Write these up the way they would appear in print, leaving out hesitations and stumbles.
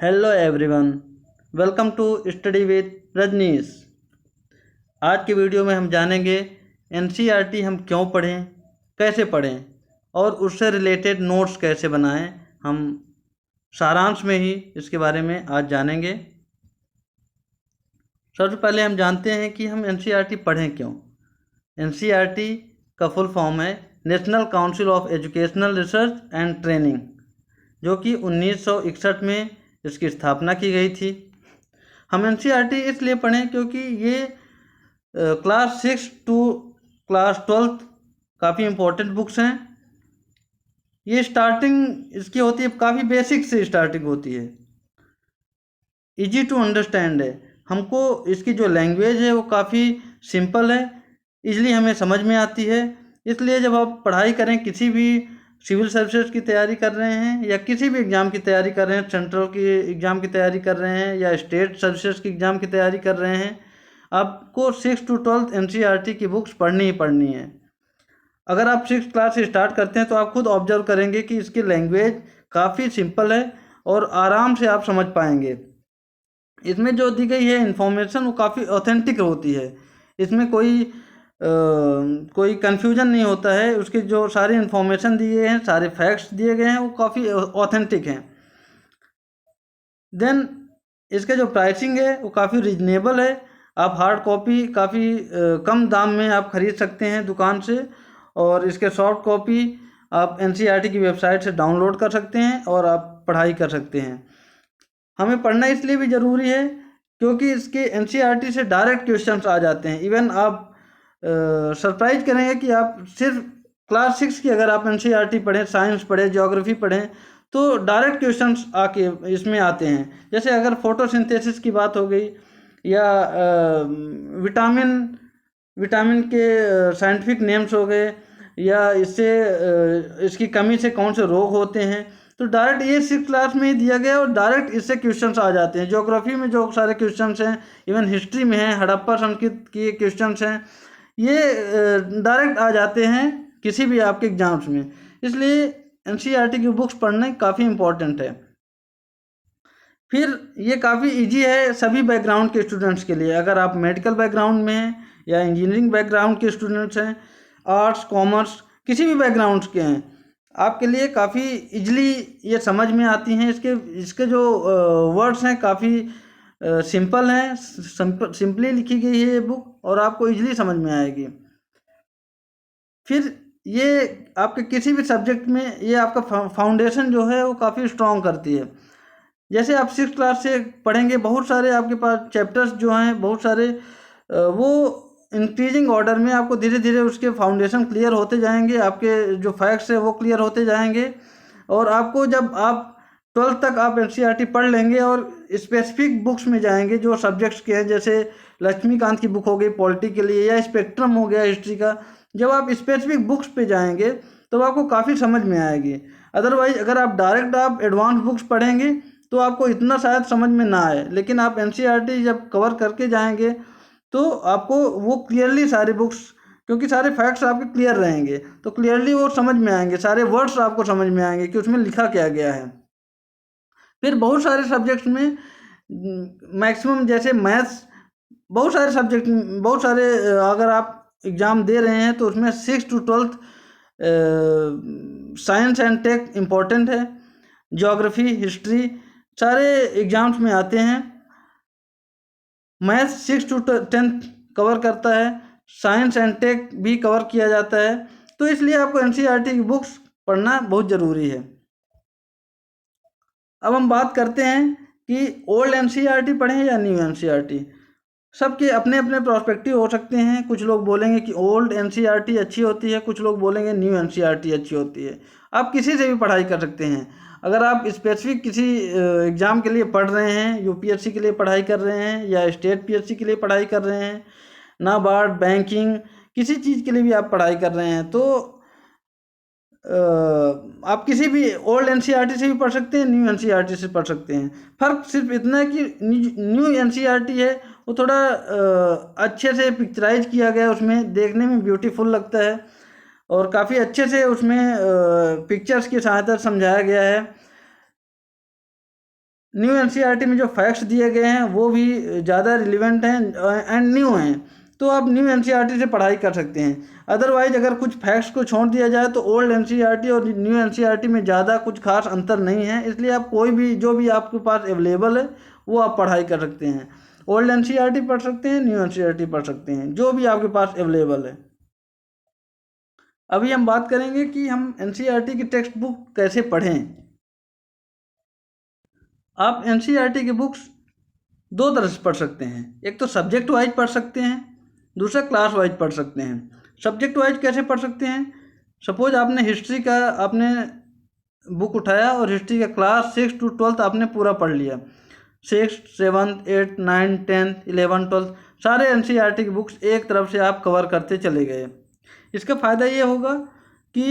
Hello everyone, welcome to study with Rajneesh. आज की video में हम जानेंगे एनसीईआरटी हम क्यों पढ़ें, कैसे पढ़ें और उससे रिलेटेड नोट्स कैसे बनाएं। हम सारांश में ही इसके बारे में आज जानेंगे। सबसे पहले हम जानते हैं कि हम एनसीईआरटी पढ़ें क्यों। एनसीईआरटी का फुल फॉर्म है national council of educational research and training, जो कि 1961 में इसकी स्थापना की गई थी। हम एनसीईआरटी इसलिए पढ़ें क्योंकि ये क्लास 6 टू क्लास 12 काफ़ी इम्पोर्टेंट बुक्स हैं। ये स्टार्टिंग इसकी होती है, काफ़ी बेसिक से स्टार्टिंग होती है, इजी टू अंडरस्टैंड है। हमको इसकी जो लैंग्वेज है वो काफ़ी सिंपल है, इजली हमें समझ में आती है। इसलिए जब आप पढ़ाई करें, किसी भी सिविल सर्विसेज की तैयारी कर रहे हैं या किसी भी एग्ज़ाम की तैयारी कर रहे हैं, सेंट्रल की एग्ज़ाम की तैयारी कर रहे हैं या स्टेट सर्विसेज की एग्ज़ाम की तैयारी कर रहे हैं, आपको 6 टू 12 एनसीईआरटी की बुक्स पढ़नी ही पढ़नी है। अगर आप 6th क्लास से स्टार्ट करते हैं तो आप खुद ऑब्जर्व करेंगे कि इसकी लैंग्वेज काफ़ी सिंपल है और आराम से आप समझ पाएंगे। इसमें जो दी गई है इन्फॉर्मेशन वो काफ़ी ऑथेंटिक होती है। इसमें कोई कन्फ्यूजन नहीं होता है। उसके जो सारी इन्फॉर्मेशन दिए हैं, सारे फैक्ट्स दिए गए हैं, वो काफ़ी ऑथेंटिक हैं। देन इसके जो प्राइसिंग है वो काफ़ी रीजनेबल है। आप हार्ड कॉपी काफ़ी कम दाम में आप ख़रीद सकते हैं दुकान से, और इसके सॉफ्ट कॉपी आप एनसीईआरटी की वेबसाइट से डाउनलोड कर सकते हैं और आप पढ़ाई कर सकते हैं। हमें पढ़ना इसलिए भी ज़रूरी है क्योंकि इसके एनसीईआरटी से डायरेक्ट क्वेश्चंस आ जाते हैं। इवन आप सरप्राइज करेंगे कि आप सिर्फ क्लास 6 की अगर आप एनसीईआरटी पढ़ें, साइंस पढ़ें, ज्योग्राफी पढ़ें, तो डायरेक्ट क्वेश्चंस आके इसमें आते हैं। जैसे अगर फोटोसिंथेसिस की बात हो गई या विटामिन के साइंटिफिक नेम्स हो गए, या इसकी कमी से कौन से रोग होते हैं, तो डायरेक्ट ये 6th क्लास में ही दिया गया और डायरेक्ट इससे क्वेश्चंस आ जाते हैं। ज्योग्राफी में जो सारे क्वेश्चंस हैं, इवन हिस्ट्री में है, हड़प्पा संस्कृति के क्वेश्चंस हैं, ये डायरेक्ट आ जाते हैं किसी भी आपके एग्जाम्स में। इसलिए एनसीईआरटी की बुक्स पढ़ना काफ़ी इम्पोर्टेंट है। फिर ये काफ़ी इजी है सभी बैकग्राउंड के स्टूडेंट्स के लिए। अगर आप मेडिकल बैकग्राउंड में हैं या इंजीनियरिंग बैकग्राउंड के स्टूडेंट्स हैं, आर्ट्स कॉमर्स किसी भी बैकग्राउंड्स के हैं, आपके लिए काफ़ी इजली ये समझ में आती हैं। इसके जो वर्ड्स हैं काफ़ी सिंपल हैं, सिंपली लिखी गई है ये बुक और आपको इजली समझ में आएगी। फिर ये आपके किसी भी सब्जेक्ट में ये आपका फाउंडेशन जो है वो काफ़ी स्ट्रॉन्ग करती है। जैसे आप 6th क्लास से पढ़ेंगे, बहुत सारे आपके पास चैप्टर्स जो हैं, बहुत सारे वो इंक्रीजिंग ऑर्डर में आपको धीरे धीरे उसके फाउंडेशन क्लियर होते जाएंगे, आपके जो फैक्ट्स है वो क्लियर होते जाएंगे, और आपको जब आप 12th तक आप एनसीईआरटी पढ़ लेंगे और स्पेसिफिक बुक्स में जाएंगे जो सब्जेक्ट्स के हैं, जैसे लक्ष्मीकांत की बुक हो गई पॉलिटी के लिए, या स्पेक्ट्रम हो गया हिस्ट्री का, जब आप स्पेसिफिक बुक्स पे जाएंगे तो आपको काफ़ी समझ में आएगी। अदरवाइज अगर आप डायरेक्ट आप एडवांस बुक्स पढ़ेंगे तो आपको इतना शायद समझ में ना आए, लेकिन आप एनसीईआरटी जब कवर करके जाएंगे तो आपको वो क्लियरली सारी बुक्स, क्योंकि सारे फैक्ट्स आपके क्लियर रहेंगे तो क्लियरली वो समझ में आएंगे, सारे वर्ड्स आपको समझ में आएंगे कि उसमें लिखा क्या गया है। फिर बहुत सारे सब्जेक्ट्स में मैक्सिमम, जैसे मैथ्स, बहुत सारे सब्जेक्ट, बहुत सारे अगर आप एग्ज़ाम दे रहे हैं तो उसमें 6 to 12 science and tech important है। ज्योग्राफी, हिस्ट्री सारे एग्ज़ाम्स में आते हैं। मैथ्स 6 टू 10th कवर करता है, साइंस एंड टेक भी कवर किया जाता है, तो इसलिए आपको एनसीईआरटी की बुक्स पढ़ना बहुत ज़रूरी है। अब हम बात करते हैं कि ओल्ड एनसीईआरटी पढ़ें या न्यू एनसीईआरटी। सबके अपने अपने पर्सपेक्टिव हो सकते हैं। कुछ लोग बोलेंगे कि ओल्ड एनसीईआरटी अच्छी होती है, कुछ लोग बोलेंगे न्यू एनसीईआरटी अच्छी होती है। आप किसी से भी पढ़ाई कर सकते हैं। अगर आप स्पेसिफिक किसी एग्ज़ाम के लिए पढ़ रहे हैं, यूपीएससी के लिए पढ़ाई कर रहे हैं या स्टेट पीएससी के लिए पढ़ाई कर रहे हैं, नाबार्ड, बैंकिंग, किसी चीज़ के लिए भी आप पढ़ाई कर रहे हैं, तो आप किसी भी ओल्ड एनसीईआरटी से भी पढ़ सकते हैं, न्यू एनसीईआरटी से पढ़ सकते हैं। फ़र्क सिर्फ इतना है कि न्यू एनसीईआरटी है वो थोड़ा अच्छे से पिक्चराइज किया गया है, उसमें देखने में ब्यूटीफुल लगता है और काफ़ी अच्छे से उसमें पिक्चर्स की सहायता से समझाया गया है। न्यू एनसीईआरटी में जो फैक्ट्स दिए गए हैं वो भी ज़्यादा रिलेवेंट हैं एंड न्यू हैं, तो आप न्यू एनसीईआरटी से पढ़ाई कर सकते हैं। अदरवाइज अगर कुछ फैक्ट्स को छोड़ दिया जाए तो ओल्ड एनसीईआरटी और न्यू एनसीईआरटी में ज़्यादा कुछ खास अंतर नहीं है, इसलिए आप कोई भी जो भी आपके पास अवेलेबल है वो आप पढ़ाई कर सकते हैं। ओल्ड एनसीईआरटी पढ़ सकते हैं, न्यू एनसीईआरटी पढ़ सकते हैं, जो भी आपके पास अवेलेबल है। अभी हम बात करेंगे कि हम एनसीईआरटी की टेक्स्ट बुक कैसे पढ़ें। आप एनसीईआरटी की बुक्स दो तरह से पढ़ सकते हैं, एक तो सब्जेक्ट वाइज पढ़ सकते हैं, दूसरा क्लास वाइज पढ़ सकते हैं। सब्जेक्ट वाइज कैसे पढ़ सकते हैं? सपोज आपने हिस्ट्री का आपने बुक उठाया और हिस्ट्री का क्लास 6 to 12 आपने पूरा पढ़ लिया, 6th 7th 8th 9th 10th 11th 12th सारे एनसीईआरटी की बुक्स एक तरफ से आप कवर करते चले गए। इसका फ़ायदा ये होगा कि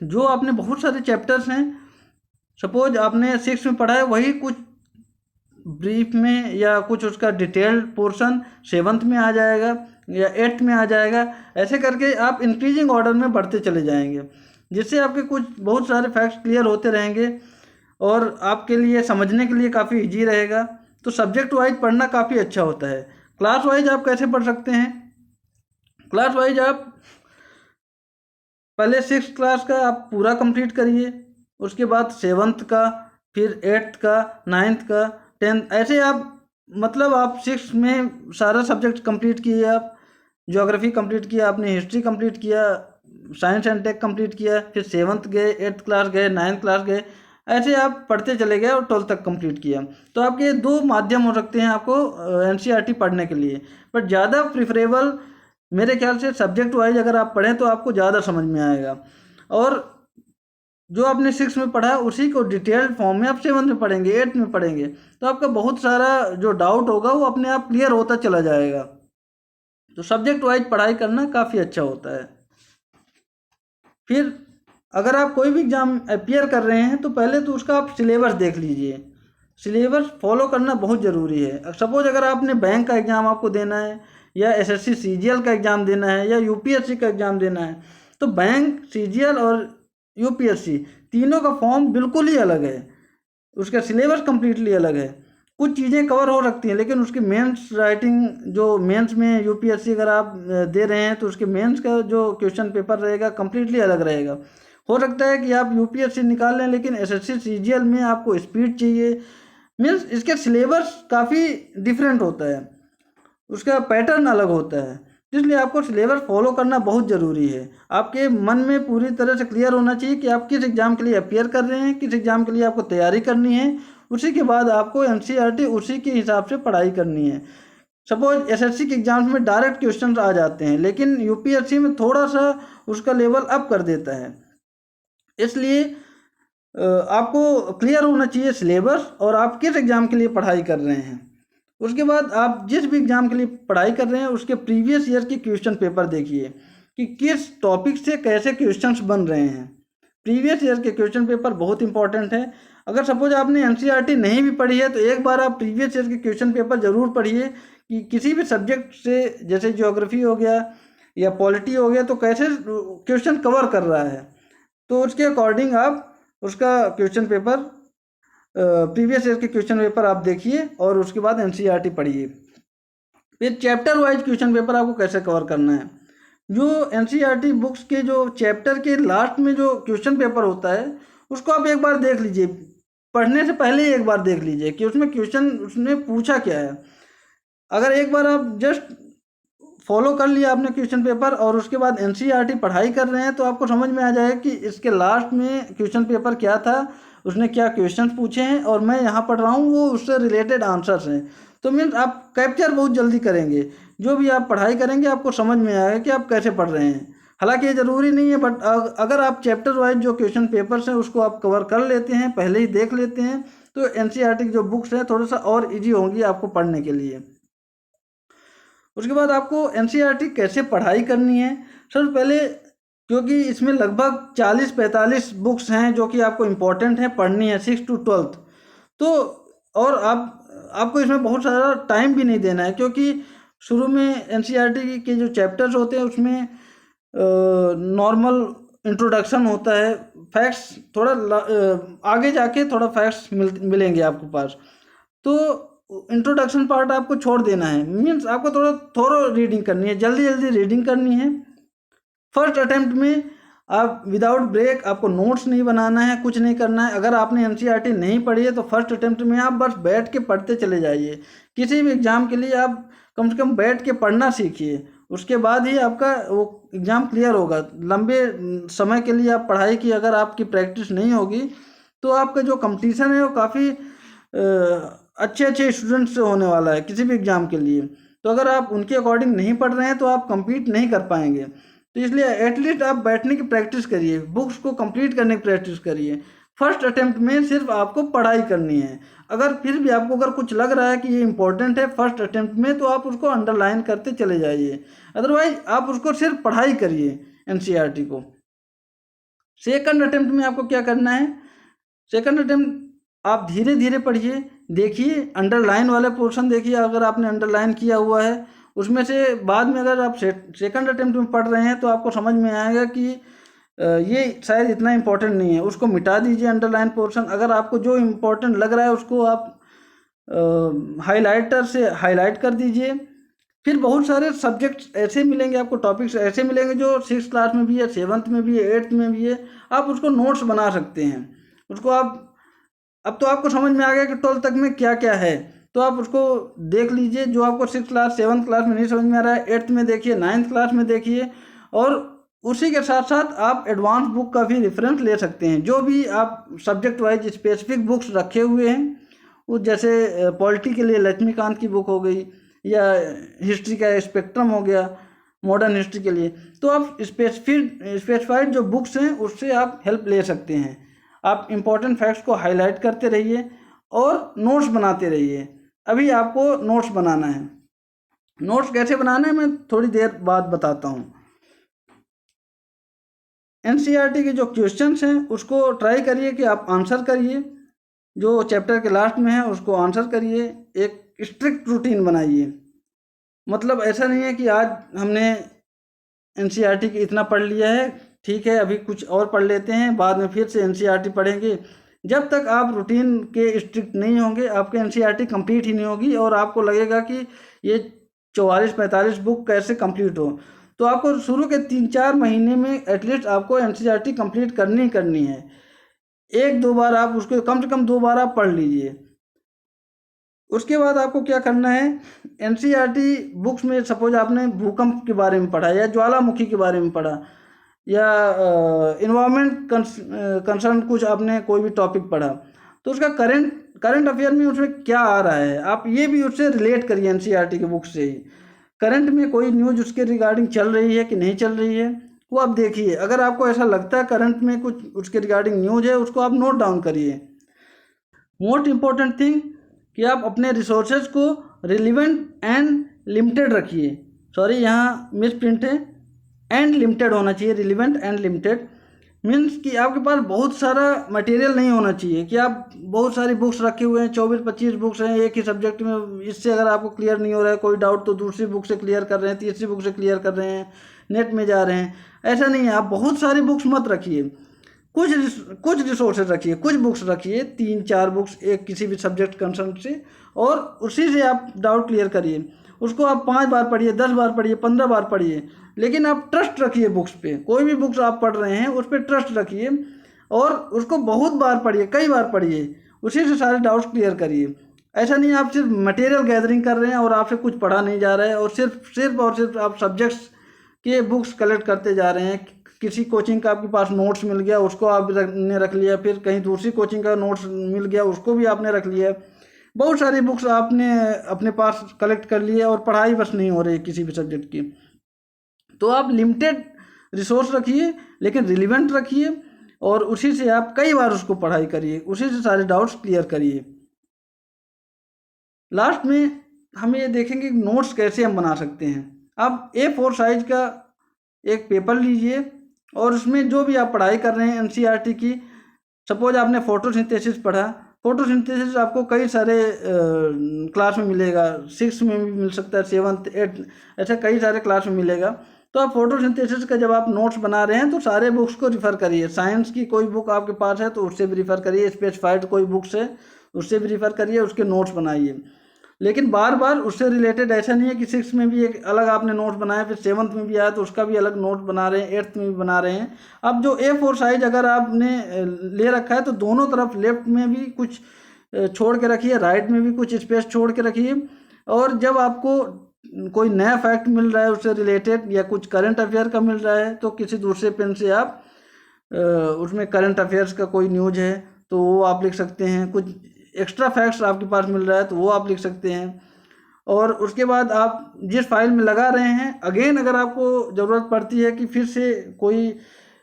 जो आपने बहुत सारे चैप्टर्स हैं, सपोज आपने 6 में पढ़ा है वही कुछ ब्रीफ में या कुछ उसका डिटेल्ड पोर्शन 7th में आ जाएगा या 8th में आ जाएगा, ऐसे करके आप इंक्रीजिंग ऑर्डर में बढ़ते चले जाएंगे, जिससे आपके कुछ बहुत सारे फैक्ट्स क्लियर होते रहेंगे और आपके लिए समझने के लिए काफ़ी इजी रहेगा। तो सब्जेक्ट वाइज पढ़ना काफ़ी अच्छा होता है। क्लास वाइज आप कैसे पढ़ सकते हैं? क्लास वाइज आप पहले 6th क्लास का आप पूरा कंप्लीट करिए, उसके बाद 7th का, फिर 8th का, 9th का, 10th, ऐसे आप मतलब आप 6 में सारा सब्जेक्ट कंप्लीट किए, आप ज्योग्राफी कंप्लीट किया, आपने हिस्ट्री कंप्लीट किया, साइंस एंड टेक कंप्लीट किया, फिर 7th गए, 8th क्लास गए, 9th क्लास गए, ऐसे आप पढ़ते चले गए और 12th तक कंप्लीट किया। तो आपके दो माध्यम हो सकते हैं आपको एनसीईआरटी पढ़ने के लिए, बट ज़्यादा प्रिफरेबल मेरे ख्याल से सब्जेक्ट वाइज अगर आप पढ़ें तो आपको ज़्यादा समझ में आएगा, और जो आपने 6 में पढ़ा उसी को डिटेल्ड फॉर्म में आप 7th में पढ़ेंगे, 8th में पढ़ेंगे, तो आपका बहुत सारा जो डाउट होगा वो अपने आप क्लियर होता चला जाएगा। तो सब्जेक्ट वाइज पढ़ाई करना काफ़ी अच्छा होता है। फिर अगर आप कोई भी एग्ज़ाम अपियर कर रहे हैं तो पहले तो उसका आप सिलेबस देख लीजिए। सिलेबस फॉलो करना बहुत ज़रूरी है। सपोज अगर आपने बैंक का एग्ज़ाम आपको देना है या एसएससी सीजीएल का एग्ज़ाम देना है या यूपीएससी का एग्ज़ाम देना है, तो बैंक, सीजीएल और यूपीएससी तीनों का फॉर्म बिल्कुल ही अलग है, उसका सिलेबस कम्प्लीटली अलग है। कुछ चीज़ें कवर हो सकती हैं लेकिन उसकी मेंस राइटिंग, जो मेंस में यूपीएससी अगर आप दे रहे हैं तो उसके मेंस का जो क्वेश्चन पेपर रहेगा कम्प्लीटली अलग रहेगा। हो सकता है कि आप यूपीएससी निकाल लें लेकिन एसएससी सीजीएल में आपको स्पीड चाहिए, मीन्स इसके सिलेबस काफ़ी डिफरेंट होता है, उसका पैटर्न अलग होता है, इसलिए आपको सिलेबस फॉलो करना बहुत ज़रूरी है। आपके मन में पूरी तरह से क्लियर होना चाहिए कि आप किस एग्ज़ाम के लिए अपियर कर रहे हैं, किस एग्ज़ाम के लिए आपको तैयारी करनी है, उसी के बाद आपको एनसीईआरटी उसी के हिसाब से पढ़ाई करनी है। सपोज एसएससी के एग्ज़ाम्स में डायरेक्ट क्वेश्चन आ जाते हैं लेकिन यूपीएससी में थोड़ा सा उसका लेवल अप कर देता है, इसलिए आपको क्लियर होना चाहिए सिलेबस और आप किस एग्ज़ाम के लिए पढ़ाई कर रहे हैं। उसके बाद आप जिस भी एग्ज़ाम के लिए पढ़ाई कर रहे हैं उसके प्रीवियस ईयर के क्वेश्चन पेपर देखिए कि किस टॉपिक से कैसे क्वेश्चंस बन रहे हैं। प्रीवियस ईयर के क्वेश्चन पेपर बहुत इंपॉर्टेंट है। अगर सपोज आपने एनसीईआरटी नहीं भी पढ़ी है तो एक बार आप प्रीवियस ईयर के क्वेश्चन पेपर ज़रूर पढ़िए कि किसी भी सब्जेक्ट से, जैसे ज्योग्राफी हो गया या पॉलिटी हो गया, तो कैसे क्वेश्चन कवर कर रहा है, तो उसके अकॉर्डिंग आप उसका क्वेश्चन पेपर, प्रीवियस ईयर के क्वेश्चन पेपर आप देखिए और उसके बाद एनसीईआरटी पढ़िए। फिर चैप्टर वाइज क्वेश्चन पेपर आपको कैसे कवर करना है। जो एनसीईआरटी बुक्स के जो चैप्टर के लास्ट में जो क्वेश्चन पेपर होता है उसको आप एक बार देख लीजिए, पढ़ने से पहले ही एक बार देख लीजिए कि उसमें क्वेश्चन उसने पूछा क्या है। अगर एक बार आप जस्ट फॉलो कर लिया आपने क्वेश्चन पेपर और उसके बाद एनसीईआरटी पढ़ाई कर रहे हैं तो आपको समझ में आ जाएगा कि इसके लास्ट में क्वेश्चन पेपर क्या था, उसने क्या क्वेश्चन पूछे हैं और मैं यहाँ पढ़ रहा हूँ वो उससे रिलेटेड आंसर्स हैं। तो मीन्स आप कैप्चर बहुत जल्दी करेंगे, जो भी आप पढ़ाई करेंगे आपको समझ में आएगा कि आप कैसे पढ़ रहे हैं। हालांकि ये ज़रूरी नहीं है, बट अगर आप चैप्टर वाइज जो क्वेश्चन पेपर्स हैं उसको आप कवर कर लेते हैं, पहले ही देख लेते हैं, तो एनसीईआरटी की जो बुक्स हैं थोड़ा सा और ईजी होंगी आपको पढ़ने के लिए। उसके बाद आपको एनसीईआरटी कैसे पढ़ाई करनी है। सबसे पहले, क्योंकि इसमें लगभग 40-45 बुक्स हैं जो कि आपको इम्पोर्टेंट हैं पढ़नी है 6 to 12, तो और आपको इसमें बहुत सारा टाइम भी नहीं देना है, क्योंकि शुरू में एनसीईआरटी के जो चैप्टर्स होते हैं उसमें नॉर्मल इंट्रोडक्शन होता है, फैक्ट्स थोड़ा आगे जाके थोड़ा फैक्ट्स मिलेंगे आपके पास। तो इंट्रोडक्शन पार्ट आपको छोड़ देना है, मीन्स आपको थोड़ा थोरो रीडिंग करनी है, जल्दी जल्दी रीडिंग करनी है। फर्स्ट अटेम्प्ट में आप विदाउट ब्रेक, आपको नोट्स नहीं बनाना है, कुछ नहीं करना है। अगर आपने एनसीईआरटी नहीं पढ़ी है तो फर्स्ट अटेम्प्ट में आप बस बैठ के पढ़ते चले जाइए। किसी भी एग्ज़ाम के लिए आप कम से कम बैठ के पढ़ना सीखिए, उसके बाद ही आपका वो एग्ज़ाम क्लियर होगा। लंबे समय के लिए आप पढ़ाई की अगर आपकी प्रैक्टिस नहीं होगी तो आपका जो कंपटीशन है वो काफ़ी अच्छे अच्छे स्टूडेंट्स से होने वाला है किसी भी एग्ज़ाम के लिए। तो अगर आप उनके अकॉर्डिंग नहीं पढ़ रहे हैं तो आप compete नहीं कर पाएंगे। तो इसलिए एटलीस्ट आप बैठने की प्रैक्टिस करिए, बुक्स को कंप्लीट करने की प्रैक्टिस करिए। फर्स्ट अटेम्प्ट में सिर्फ आपको पढ़ाई करनी है। अगर फिर भी आपको अगर कुछ लग रहा है कि ये इंपॉर्टेंट है फर्स्ट अटेम्प्ट में, तो आप उसको अंडरलाइन करते चले जाइए, अदरवाइज आप उसको सिर्फ पढ़ाई करिए एनसीईआरटी को। सेकंड अटेम्प्ट में आपको क्या करना है, सेकंड अटेम्प्ट आप धीरे धीरे पढ़िए, देखिए अंडरलाइन वाला पोर्शन देखिए। अगर आपने अंडरलाइन किया हुआ है उसमें से बाद में अगर आप सेकंड अटेम्प्ट में पढ़ रहे हैं तो आपको समझ में आएगा कि ये शायद इतना इम्पोर्टेंट नहीं है, उसको मिटा दीजिए अंडरलाइन पोर्शन। अगर आपको जो इम्पोर्टेंट लग रहा है उसको आप हाइलाइटर से हाईलाइट कर दीजिए। फिर बहुत सारे सब्जेक्ट्स ऐसे मिलेंगे आपको, टॉपिक्स ऐसे मिलेंगे जो 6th क्लास में भी है, 7th में भी है, 8th में भी है। आप उसको नोट्स बना सकते हैं, उसको आप अब तो आपको समझ में आ गया कि 12th तक में क्या क्या है, तो आप उसको देख लीजिए। जो आपको 6th क्लास 7th क्लास में नहीं समझ में आ रहा है, 8th में देखिए, 9th क्लास में देखिए। और उसी के साथ साथ आप एडवांस बुक का भी रेफरेंस ले सकते हैं। जो भी आप सब्जेक्ट वाइज स्पेसिफिक बुक्स रखे हुए हैं, वो जैसे पॉलिटी के लिए लक्ष्मीकांत की बुक हो गई, या हिस्ट्री का स्पेक्ट्रम हो गया मॉडर्न हिस्ट्री के लिए, तो आप स्पेसिफाइड जो बुक्स हैं उससे आप हेल्प ले सकते हैं। आप इम्पोर्टेंट फैक्ट्स को हाईलाइट करते रहिए और नोट्स बनाते रहिए। अभी आपको नोट्स बनाना है। नोट्स कैसे बनाना है मैं थोड़ी देर बाद बताता हूँ। एनसीईआरटी के जो क्वेश्चंस हैं उसको ट्राई करिए कि आप आंसर करिए, जो चैप्टर के लास्ट में है उसको आंसर करिए। एक स्ट्रिक्ट रूटीन बनाइए, मतलब ऐसा नहीं है कि आज हमने एनसीईआरटी की इतना पढ़ लिया है, ठीक है अभी कुछ और पढ़ लेते हैं, बाद में फिर से एनसीईआरटी पढ़ेंगे। जब तक आप रूटीन के स्ट्रिक्ट नहीं होंगे आपके एनसीईआरटी कंप्लीट ही नहीं होगी, और आपको लगेगा कि ये 44-45 बुक कैसे कंप्लीट हो। तो आपको शुरू के 3-4 महीने में एटलीस्ट आपको एनसीईआरटी कंप्लीट करनी ही करनी है। 1-2 बार आप उसको कम से कम 2 बार आप पढ़ लीजिए। उसके बाद आपको क्या करना है, एनसीईआरटी बुक्स में सपोज आपने भूकंप के बारे में पढ़ा, या ज्वालामुखी के बारे में पढ़ा, या इन्वायरमेंट कंसर्न कुछ आपने कोई भी टॉपिक पढ़ा, तो उसका करंट अफेयर में उसमें क्या आ रहा है आप ये भी उससे रिलेट करिए एनसीईआरटी के बुक से ही। करंट में कोई न्यूज़ उसके रिगार्डिंग चल रही है कि नहीं चल रही है वो आप देखिए। अगर आपको ऐसा लगता है करंट में कुछ उसके रिगार्डिंग न्यूज़ है, उसको आप नोट डाउन करिए। मोस्ट इम्पॉर्टेंट थिंग कि आप अपने रिसोर्सेज को रिलीवेंट एंड लिमिटेड रखिए। सॉरी यहाँ मिस प्रिंट है, एंड लिमिटेड होना चाहिए, रिलीवेंट एंड लिमिटेड। मीन्स कि आपके पास बहुत सारा मटेरियल नहीं होना चाहिए कि आप बहुत सारी बुक्स रखे हुए हैं, 24-25 बुक्स हैं एक ही सब्जेक्ट में, इससे अगर आपको क्लियर नहीं हो रहा है कोई डाउट तो दूसरी बुक से क्लियर कर रहे हैं, तीसरी बुक से क्लियर कर रहे हैं, नेट में जा रहे हैं। ऐसा नहीं है, आप बहुत सारी बुक्स मत रखिए, कुछ रिसोर्सेज रखिए, कुछ बुक्स रखिए, 3-4 बुक्स एक किसी भी सब्जेक्ट कंसर्न से, और उसी से आप डाउट क्लियर करिए। उसको आप 5 बार पढ़िए, 10 बार पढ़िए, 15 बार पढ़िए, लेकिन आप ट्रस्ट रखिए बुक्स पे। कोई भी बुक्स आप पढ़ रहे हैं उस पर ट्रस्ट रखिए और उसको बहुत बार पढ़िए, कई बार पढ़िए, उसी से सारे डाउट्स क्लियर करिए। ऐसा नहीं आप सिर्फ मटेरियल गैदरिंग कर रहे हैं और आपसे कुछ पढ़ा नहीं जा रहा है, और सिर्फ आप सब्जेक्ट्स के बुक्स कलेक्ट करते जा रहे हैं। किसी कोचिंग का आपके पास नोट्स मिल गया उसको आपने रख लिया, फिर कहीं दूसरी कोचिंग का नोट्स मिल गया उसको भी आपने रख लिया। बहुत सारी बुक्स आपने अपने पास कलेक्ट कर लिए और पढ़ाई बस नहीं हो रही किसी भी सब्जेक्ट की। तो आप लिमिटेड रिसोर्स रखिए लेकिन रिलीवेंट रखिए, और उसी से आप कई बार उसको पढ़ाई करिए, उसी से सारे डाउट्स क्लियर करिए। लास्ट में हम ये देखेंगे कि नोट्स कैसे हम बना सकते हैं। आप A4 साइज का एक पेपर लीजिए और उसमें जो भी आप पढ़ाई कर रहे हैं एनसीईआरटी की, सपोज आपने फोटोसिंथेसिस पढ़ा, फोटोसिंथेसिस आपको कई सारे क्लास में मिलेगा, 6 में भी मिल सकता है, 7th 8th, ऐसे कई सारे क्लास में मिलेगा। तो आप फोटोसिंथेसिस का जब आप नोट्स बना रहे हैं तो सारे बुक्स को रिफ़र करिए। साइंस की कोई बुक आपके पास है तो उससे भी रिफ़र करिए, स्पेसिफाइड कोई बुक्स है उससे भी रिफ़र करिए, उसके नोट्स बनाइए। लेकिन बार बार उससे रिलेटेड ऐसा नहीं है कि 6 में भी एक अलग आपने नोट्स बनाया, फिर 7th में भी आया तो उसका भी अलग नोट बना रहे हैं, 8th में भी बना रहे हैं। अब जो A4 साइज अगर आपने ले रखा है तो दोनों तरफ लेफ्ट में भी कुछ छोड़ के रखिए, राइट में भी कुछ स्पेस छोड़ के रखिए। और जब आपको कोई नया फैक्ट मिल रहा है उससे रिलेटेड या कुछ करंट अफेयर का मिल रहा है तो किसी दूसरे पेन से आप उसमें करंट अफेयर्स का कोई न्यूज है तो वो आप लिख सकते हैं, कुछ एक्स्ट्रा फैक्ट्स आपके पास मिल रहा है तो वो आप लिख सकते हैं। और उसके बाद आप जिस फाइल में लगा रहे हैं अगेन अगर आपको ज़रूरत पड़ती है कि फिर से कोई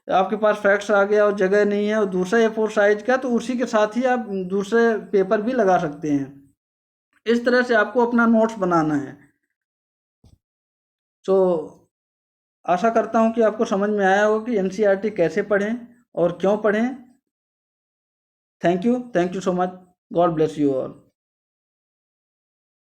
आपके पास फैक्ट्स आ गया और जगह नहीं है और दूसरा A4 साइज का, तो उसी के साथ ही आप दूसरे पेपर भी लगा सकते हैं। इस तरह से आपको अपना नोट्स बनाना है। तो आशा करता हूँ कि आपको समझ में आया होगा कि NCERT कैसे पढ़ें और क्यों पढ़ें। Thank you so much. God bless you all.